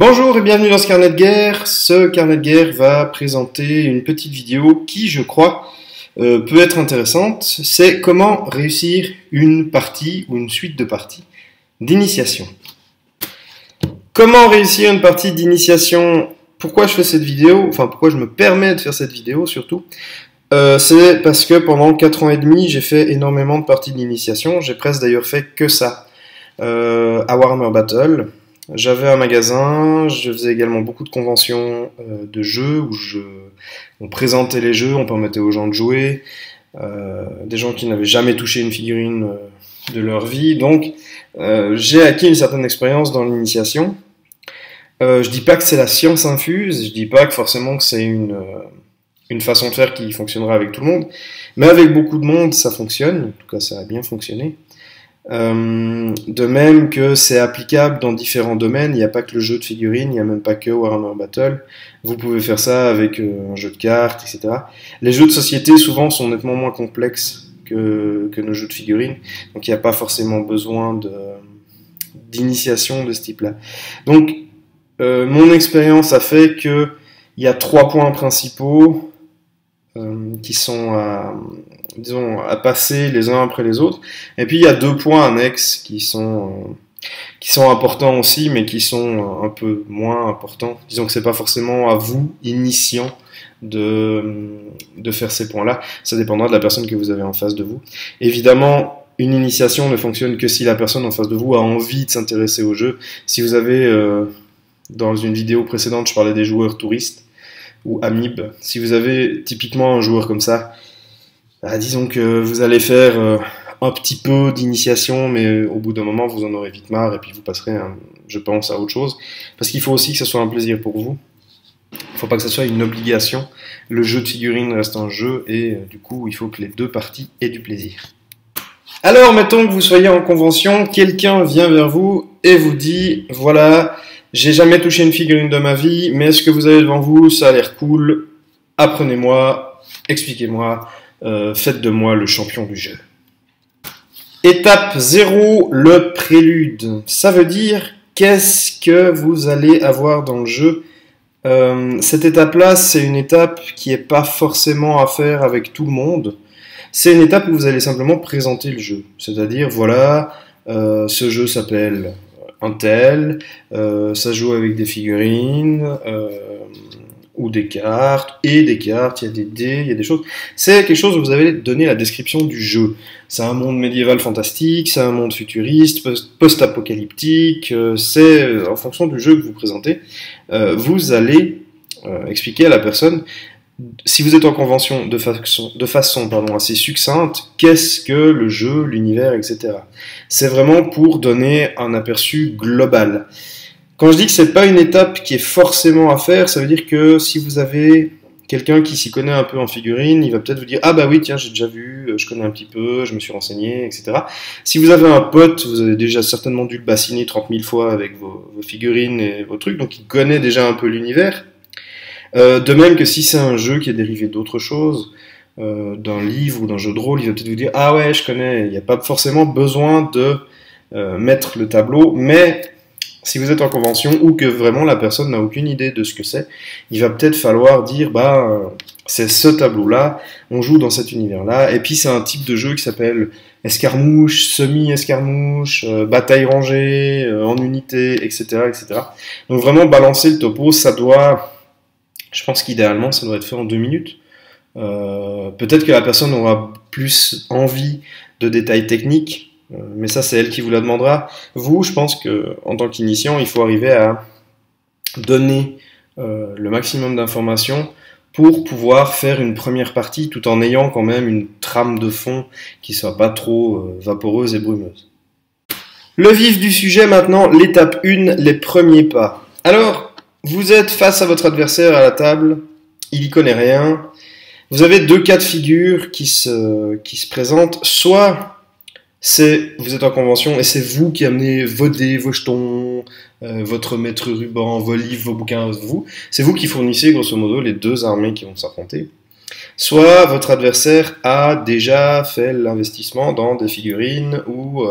Bonjour et bienvenue dans ce carnet de guerre. Ce carnet de guerre va présenter une petite vidéo qui, je crois, peut être intéressante. C'est comment réussir une partie ou une suite de parties d'initiation. Comment réussir une partie d'initiation? Pourquoi je fais cette vidéo? Enfin, pourquoi je me permets de faire cette vidéo surtout? C'est parce que pendant 4 ans et demi, j'ai fait énormément de parties d'initiation. J'ai presque d'ailleurs fait que ça. À Warhammer Battle. J'avais un magasin, je faisais également beaucoup de conventions de jeux où on présentait les jeux, on permettait aux gens de jouer, des gens qui n'avaient jamais touché une figurine de leur vie. Donc j'ai acquis une certaine expérience dans l'initiation. Je dis pas que c'est la science infuse, je dis pas que forcément que c'est une façon de faire qui fonctionnera avec tout le monde, mais avec beaucoup de monde ça fonctionne, en tout cas ça a bien fonctionné. De même que c'est applicable dans différents domaines, il n'y a pas que le jeu de figurines, il n'y a même pas que Warhammer Battle, vous pouvez faire ça avec un jeu de cartes, etc. Les jeux de société souvent sont nettement moins complexes que nos jeux de figurines, donc il n'y a pas forcément besoin d'initiation de ce type-là. Donc mon expérience a fait qu'il y a 3 points principaux qui sont à passer les uns après les autres. Et puis il y a 2 points annexes qui sont importants aussi, mais qui sont un peu moins importants. Disons que c'est pas forcément à vous, initiants, de faire ces points-là. Ça dépendra de la personne que vous avez en face de vous. Évidemment, une initiation ne fonctionne que si la personne en face de vous a envie de s'intéresser au jeu. Si vous avez, dans une vidéo précédente, je parlais des joueurs touristes, ou Amib. Si vous avez typiquement un joueur comme ça, disons que vous allez faire un petit peu d'initiation, mais au bout d'un moment, vous en aurez vite marre et puis vous passerez, je pense, à autre chose. Parce qu'il faut aussi que ce soit un plaisir pour vous. Il ne faut pas que ce soit une obligation. Le jeu de figurines reste un jeu et du coup, il faut que les 2 parties aient du plaisir. Alors, mettons que vous soyez en convention, quelqu'un vient vers vous et vous dit, voilà, j'ai jamais touché une figurine de ma vie, mais ce que vous avez devant vous, ça a l'air cool, apprenez-moi, expliquez-moi, faites de moi le champion du jeu. Étape 0, le prélude. Ça veut dire, qu'est-ce que vous allez avoir dans le jeu? Cette étape-là, c'est une étape qui n'est pas forcément à faire avec tout le monde. C'est une étape où vous allez simplement présenter le jeu. C'est-à-dire, voilà, ce jeu s'appelle un tel, ça joue avec des figurines, ou des cartes, il y a des dés, il y a des choses. C'est quelque chose où vous avez donné la description du jeu. C'est un monde médiéval fantastique, c'est un monde futuriste, post-apocalyptique, c'est en fonction du jeu que vous présentez, vous allez expliquer à la personne, si vous êtes en convention de façon assez succincte, qu'est-ce que le jeu, l'univers, etc. C'est vraiment pour donner un aperçu global. Quand je dis que c'est pas une étape qui est forcément à faire, ça veut dire que si vous avez quelqu'un qui s'y connaît un peu en figurine, il va peut-être vous dire « Ah bah oui, tiens, j'ai déjà vu, je connais un petit peu, je me suis renseigné, etc. » Si vous avez un pote, vous avez déjà certainement dû le bassiner 30 000 fois avec vos figurines et vos trucs, donc il connaît déjà un peu l'univers. De même que si c'est un jeu qui est dérivé d'autre chose, d'un livre ou d'un jeu de rôle, il va peut-être vous dire « Ah ouais, je connais », il n'y a pas forcément besoin de mettre le tableau, mais si vous êtes en convention ou que vraiment la personne n'a aucune idée de ce que c'est, il va peut-être falloir dire c'est ce tableau-là, on joue dans cet univers-là, et puis c'est un type de jeu qui s'appelle escarmouche, semi-escarmouche, bataille rangée, en unité, etc., etc. Donc vraiment balancer le topo, ça doit, je pense qu'idéalement ça doit être fait en 2 minutes. Peut-être que la personne aura plus envie de détails techniques, mais ça c'est elle qui vous la demandera. Vous, je pense que en tant qu'initiant, il faut arriver à donner le maximum d'informations pour pouvoir faire une première partie tout en ayant quand même une trame de fond qui soit pas trop vaporeuse et brumeuse. Le vif du sujet maintenant, l'étape 1, les premiers pas. Alors, vous êtes face à votre adversaire à la table, il y connaît rien, vous avez 2 cas de figure qui se présentent, soit vous êtes en convention et c'est vous qui amenez vos dés, vos jetons, votre maître ruban, vos livres, vos bouquins, c'est vous qui fournissez grosso modo les 2 armées qui vont s'affronter. Soit votre adversaire a déjà fait l'investissement dans des figurines ou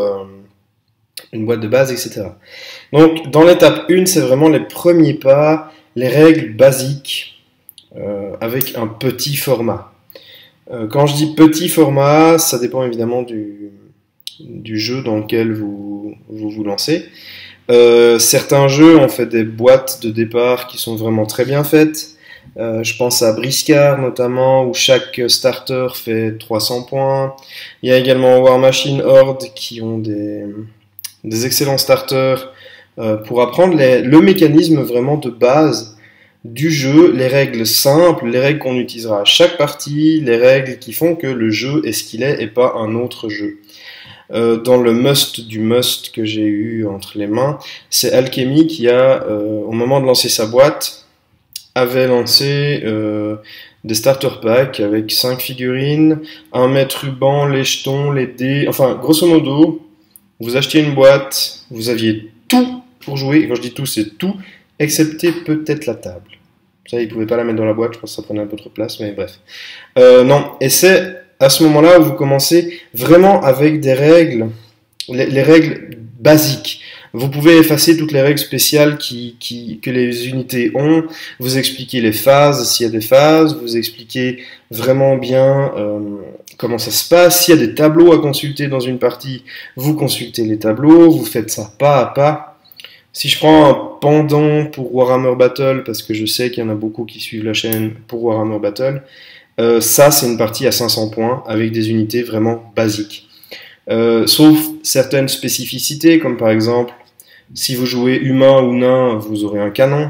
une boîte de base, etc. Donc dans l'étape 1, c'est vraiment les premiers pas, les règles basiques avec un petit format. Quand je dis petit format, ça dépend évidemment du jeu dans lequel vous lancez. Certains jeux ont fait des boîtes de départ qui sont vraiment très bien faites. Je pense à Briscard notamment, où chaque starter fait 300 points. Il y a également War Machine Horde qui ont des excellents starters pour apprendre le mécanisme vraiment de base du jeu, les règles simples, les règles qu'on utilisera à chaque partie, les règles qui font que le jeu est ce qu'il est et pas un autre jeu. Dans le must du must que j'ai eu entre les mains, c'est Alchemy qui a, au moment de lancer sa boîte, avait lancé des starter packs avec 5 figurines, un mètre ruban, les jetons, les dés, enfin grosso modo, vous achetiez une boîte, vous aviez tout pour jouer, et quand je dis tout, c'est tout, excepté peut-être la table. Ça, ils ne pouvaient pas la mettre dans la boîte, je pense que ça prenait un peu trop de place, mais bref. Non, et c'est à ce moment-là où vous commencez vraiment avec des règles, les règles basiques. Vous pouvez effacer toutes les règles spéciales que les unités ont, vous expliquer les phases, s'il y a des phases, vous expliquer vraiment bien comment ça se passe. S'il y a des tableaux à consulter dans une partie, vous consultez les tableaux, vous faites ça pas à pas. Si je prends un pendant pour Warhammer Battle, parce que je sais qu'il y en a beaucoup qui suivent la chaîne pour Warhammer Battle, ça c'est une partie à 500 points avec des unités vraiment basiques. Sauf certaines spécificités, comme par exemple, si vous jouez humain ou nain, vous aurez un canon,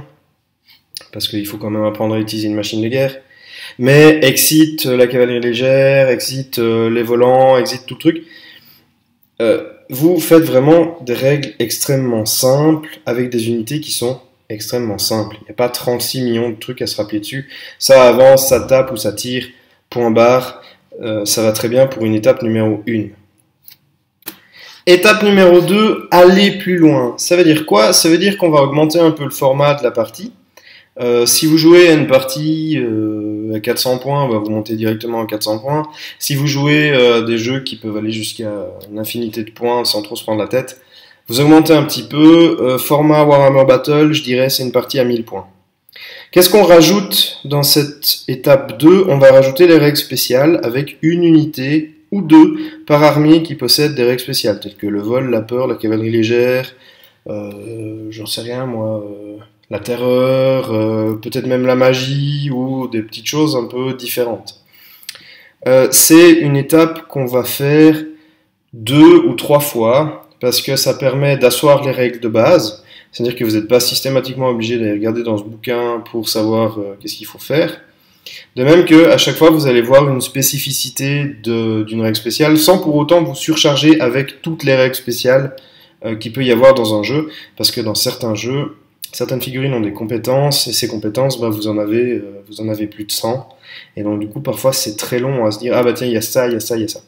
parce qu'il faut quand même apprendre à utiliser une machine de guerre. Mais exit la cavalerie légère, exit les volants, exit tout le truc. Vous faites vraiment des règles extrêmement simples avec des unités qui sont extrêmement simples. Il n'y a pas 36 millions de trucs à se rappeler dessus. Ça avance, ça tape ou ça tire, point barre. Ça va très bien pour une étape numéro 1. Étape numéro 2, aller plus loin. Ça veut dire quoi? Ça veut dire qu'on va augmenter un peu le format de la partie. Si vous jouez à une partie à 400 points, bah, vous montez directement à 400 points. Si vous jouez à des jeux qui peuvent aller jusqu'à une infinité de points sans trop se prendre la tête, vous augmentez un petit peu. Format Warhammer Battle, je dirais c'est une partie à 1000 points. Qu'est-ce qu'on rajoute dans cette étape 2? On va rajouter les règles spéciales avec une unité ou deux par armée qui possède des règles spéciales, telles que le vol, la peur, la cavalerie légère, j'en sais rien moi, la terreur, peut-être même la magie ou des petites choses un peu différentes. C'est une étape qu'on va faire 2 ou 3 fois parce que ça permet d'asseoir les règles de base, c'est-à-dire que vous n'êtes pas systématiquement obligé d'aller regarder dans ce bouquin pour savoir qu'est-ce qu'il faut faire. De même que à chaque fois vous allez voir une spécificité d'une règle spéciale sans pour autant vous surcharger avec toutes les règles spéciales qu'il peut y avoir dans un jeu, parce que dans certains jeux, certaines figurines ont des compétences, et ces compétences, bah, vous en avez plus de 100, et donc du coup parfois c'est très long à se dire, ah bah tiens, il y a ça, il y a ça, il y a ça.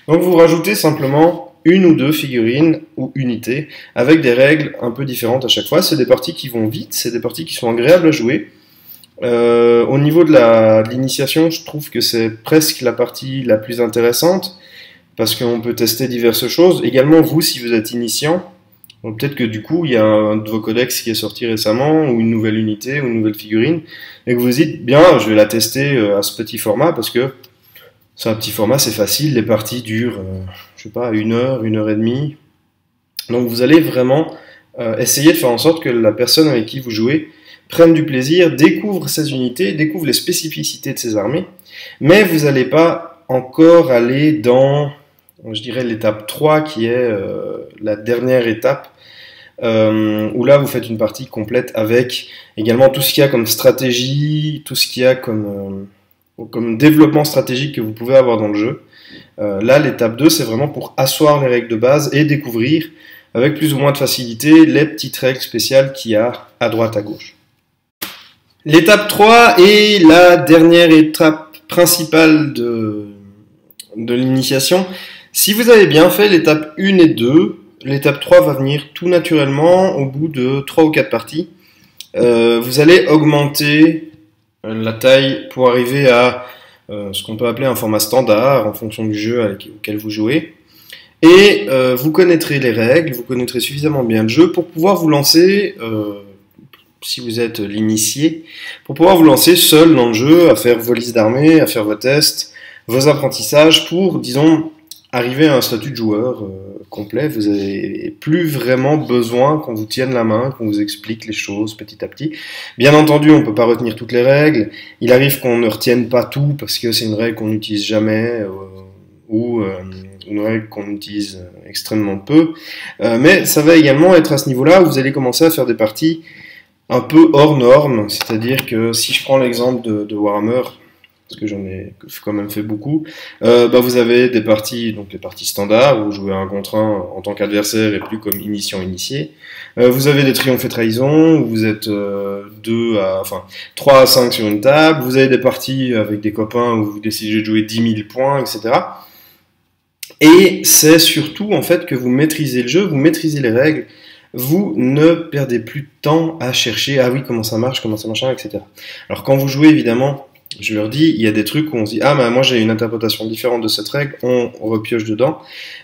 Donc vous rajoutez simplement une ou deux figurines ou unités, avec des règles un peu différentes à chaque fois. C'est des parties qui vont vite, c'est des parties qui sont agréables à jouer. Au niveau de l'initiation, je trouve que c'est presque la partie la plus intéressante, parce qu'on peut tester diverses choses. Également, vous, si vous êtes initiant, peut-être que du coup, il y a un de vos codex qui est sorti récemment, ou une nouvelle unité, ou une nouvelle figurine, et que vous vous dites, bien, je vais la tester à ce petit format, parce que c'est un petit format, c'est facile, les parties durent, je sais pas, 1 heure, 1 heure et demie. Donc vous allez vraiment essayer de faire en sorte que la personne avec qui vous jouez prenne du plaisir, découvre ses unités, découvre les spécificités de ses armées, mais vous n'allez pas encore aller dans, je dirais, l'étape 3, qui est la dernière étape, où là vous faites une partie complète avec également tout ce qu'il y a comme stratégie, tout ce qu'il y a comme développement stratégique que vous pouvez avoir dans le jeu. Là, l'étape 2, c'est vraiment pour asseoir les règles de base et découvrir, avec plus ou moins de facilité, les petites règles spéciales qu'il y a à droite à gauche. L'étape 3 est la dernière étape principale de l'initiation. Si vous avez bien fait l'étape 1 et 2, l'étape 3 va venir tout naturellement au bout de 3 ou 4 parties. Vous allez augmenter la taille pour arriver à ce qu'on peut appeler un format standard en fonction du jeu auquel vous jouez. Et vous connaîtrez les règles, vous connaîtrez suffisamment bien le jeu pour pouvoir vous lancer, si vous êtes l'initié, pour pouvoir vous lancer seul dans le jeu, à faire vos listes d'armées, à faire vos tests, vos apprentissages pour, disons, arriver à un statut de joueur complet. Vous n'avez plus vraiment besoin qu'on vous tienne la main, qu'on vous explique les choses petit à petit. Bien entendu, on ne peut pas retenir toutes les règles. Il arrive qu'on ne retienne pas tout parce que c'est une règle qu'on n'utilise jamais ou une règle qu'on utilise extrêmement peu. Mais ça va également être à ce niveau-là où vous allez commencer à faire des parties un peu hors normes. C'est-à-dire que si je prends l'exemple de Warhammer, parce que j'en ai quand même fait beaucoup, vous avez des parties, donc les parties standards, où vous jouez 1 contre 1 en tant qu'adversaire et plus comme initié. Vous avez des triomphes et trahisons, où vous êtes 3 à 5 sur une table. Vous avez des parties avec des copains où vous décidez de jouer 10 000 points, etc. Et c'est surtout en fait que vous maîtrisez le jeu, vous maîtrisez les règles, vous ne perdez plus de temps à chercher, ah oui, comment ça marche, etc. Alors quand vous jouez, évidemment, je leur dis, il y a des trucs où on se dit, ah ben moi j'ai une interprétation différente de cette règle, on repioche dedans,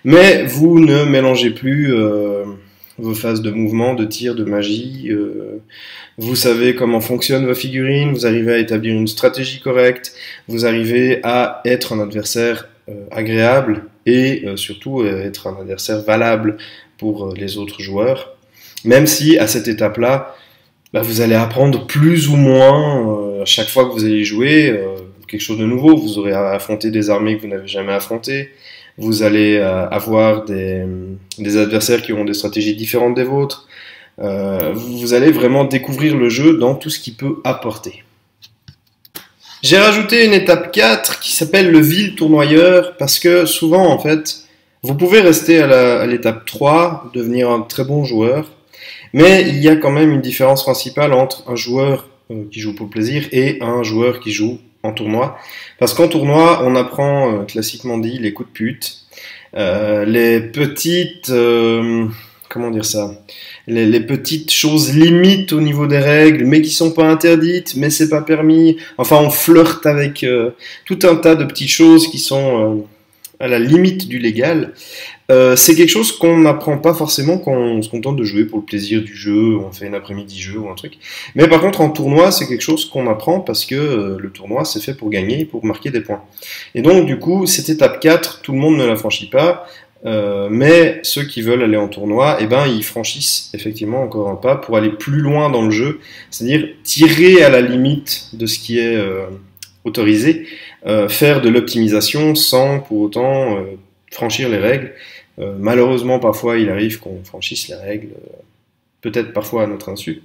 mais vous ne mélangez plus vos phases de mouvement, de tir, de magie, vous savez comment fonctionnent vos figurines, vous arrivez à établir une stratégie correcte, vous arrivez à être un adversaire agréable et surtout être un adversaire valable pour les autres joueurs, même si à cette étape-là, vous allez apprendre plus ou moins à chaque fois que vous allez jouer quelque chose de nouveau. Vous aurez à affronter des armées que vous n'avez jamais affrontées. Vous allez avoir des adversaires qui auront des stratégies différentes des vôtres. Vous allez vraiment découvrir le jeu dans tout ce qu'il peut apporter. J'ai rajouté une étape 4 qui s'appelle le vil tournoyeur parce que souvent en fait, vous pouvez rester à l'étape 3, devenir un très bon joueur, mais il y a quand même une différence principale entre un joueur qui joue pour le plaisir et un joueur qui joue en tournoi. Parce qu'en tournoi, on apprend, classiquement dit, les coups de pute, les petites... comment dire ça, les petites choses limites au niveau des règles, mais qui sont pas interdites, mais c'est pas permis. Enfin, on flirte avec tout un tas de petites choses qui sont à la limite du légal. C'est quelque chose qu'on n'apprend pas forcément quand on se contente de jouer pour le plaisir du jeu, on fait un après-midi jeu ou un truc. Mais par contre, en tournoi, c'est quelque chose qu'on apprend parce que le tournoi, c'est fait pour gagner, pour marquer des points. Et donc, du coup, cette étape 4, tout le monde ne la franchit pas. Mais ceux qui veulent aller en tournoi, ils franchissent effectivement encore un pas pour aller plus loin dans le jeu, c'est-à-dire tirer à la limite de ce qui est autorisé, faire de l'optimisation sans pour autant franchir les règles. Malheureusement, parfois, il arrive qu'on franchisse les règles, peut-être parfois à notre insu.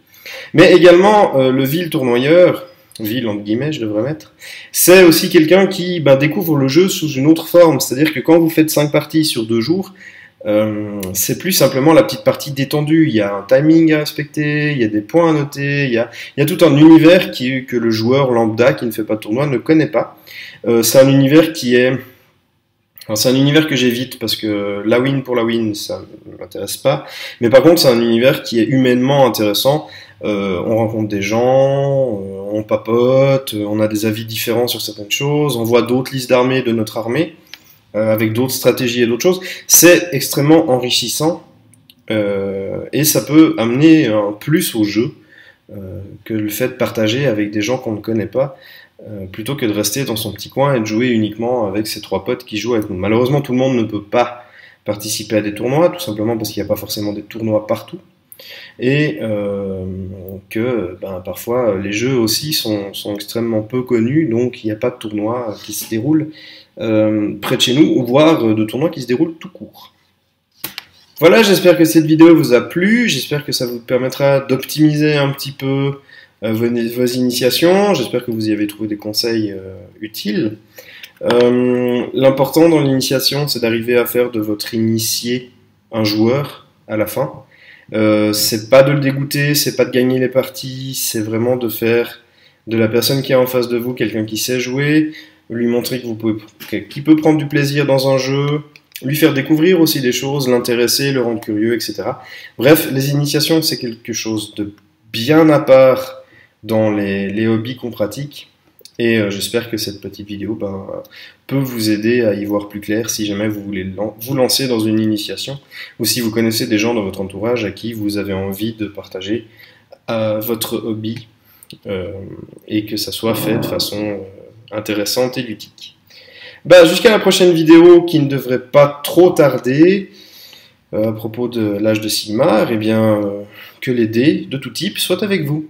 Mais également, le vil tournoyeur, vil entre guillemets, je devrais mettre, c'est aussi quelqu'un qui découvre le jeu sous une autre forme. C'est-à-dire que quand vous faites 5 parties sur 2 jours, c'est plus simplement la petite partie détendue. Il y a un timing à respecter, il y a des points à noter, il y a tout un univers que le joueur lambda qui ne fait pas de tournoi ne connaît pas. C'est un univers qui est... Alors, c'est un univers que j'évite parce que la win pour la win, ça ne m'intéresse pas. Mais par contre, c'est un univers qui est humainement intéressant. On rencontre des gens, on papote, on a des avis différents sur certaines choses, on voit d'autres listes d'armées de notre armée, avec d'autres stratégies et d'autres choses. C'est extrêmement enrichissant et ça peut amener un plus au jeu que le fait de partager avec des gens qu'on ne connaît pas. Plutôt que de rester dans son petit coin et de jouer uniquement avec ses 3 potes qui jouent avec nous. Malheureusement, tout le monde ne peut pas participer à des tournois, tout simplement parce qu'il n'y a pas forcément des tournois partout. Et que parfois les jeux aussi sont extrêmement peu connus, donc il n'y a pas de tournois qui se déroulent près de chez nous, ou voire de tournois qui se déroulent tout court. Voilà, j'espère que cette vidéo vous a plu, j'espère que ça vous permettra d'optimiser un petit peu vos initiations, j'espère que vous y avez trouvé des conseils utiles. L'important dans l'initiation, c'est d'arriver à faire de votre initié un joueur à la fin. C'est pas de le dégoûter, c'est pas de gagner les parties, c'est vraiment de faire de la personne qui est en face de vous quelqu'un qui sait jouer, lui montrer qu'il peut prendre du plaisir dans un jeu, lui faire découvrir aussi des choses, l'intéresser, le rendre curieux, etc. Bref, les initiations, c'est quelque chose de bien à part dans les hobbies qu'on pratique. Et j'espère que cette petite vidéo peut vous aider à y voir plus clair si jamais vous voulez vous lancer dans une initiation ou si vous connaissez des gens dans votre entourage à qui vous avez envie de partager votre hobby et que ça soit fait de façon intéressante et ludique. Jusqu'à la prochaine vidéo qui ne devrait pas trop tarder à propos de l'âge de Sigmar, et bien que les dés de tout type soient avec vous.